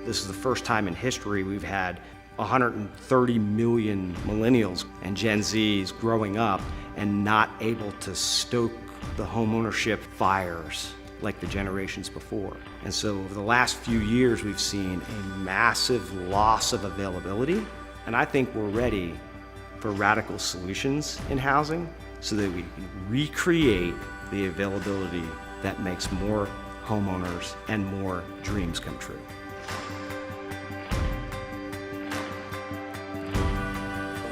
This is the first time in history we've had 130 million millennials and Gen Zs growing up and not able to stoke the homeownership fires like the generations before. And so over the last few years, we've seen a massive loss of availability. And I think we're ready for radical solutions in housing so that we can recreate the availability that makes more homeowners and more dreams come true.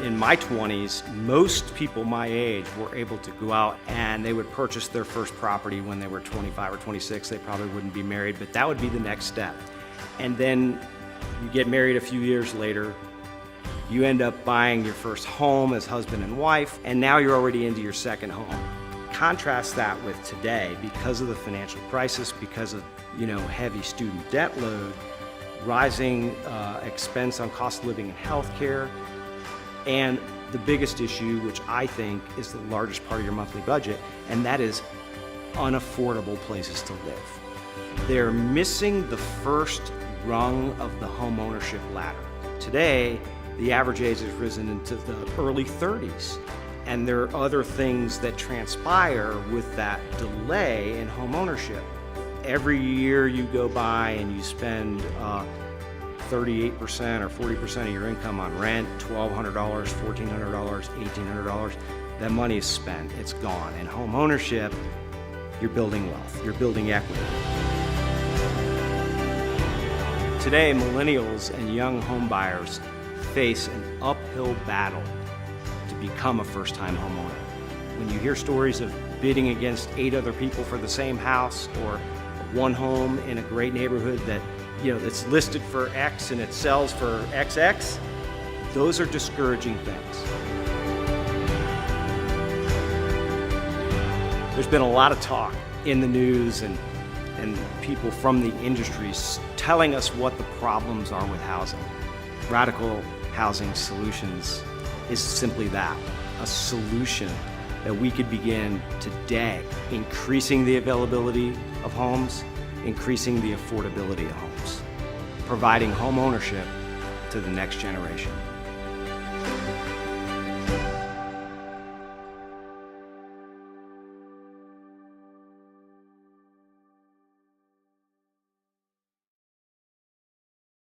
In my 20s, most people my age were able to go out and they would purchase their first property when they were 25 or 26. They probably wouldn't be married, but that would be the next step. And then you get married a few years later, you end up buying your first home as husband and wife, and now you're already into your second home. Contrast that with today, because of the financial crisis, because of heavy student debt load, rising expense on cost of living and healthcare, and the biggest issue, which I think is the largest part of your monthly budget, and that is unaffordable places to live. They're missing the first rung of the home ownership ladder. Today, the average age has risen into the early 30s, and there are other things that transpire with that delay in home ownership. Every year you go by and you spend 38% or 40% of your income on rent, $1,200, $1,400, $1,800, that money is spent, it's gone. In home ownership, you're building wealth, you're building equity. Today, millennials and young home buyers face an uphill battle to become a first-time homeowner. When you hear stories of bidding against 8 other people for the same house, or one home in a great neighborhood that that's listed for X and it sells for XX, those are discouraging things. There's been a lot of talk in the news and people from the industries telling us what the problems are with housing. Radical Housing Solutions is simply that, a solution that we could begin today, increasing the availability of homes, increasing the affordability of homes, providing home ownership to the next generation.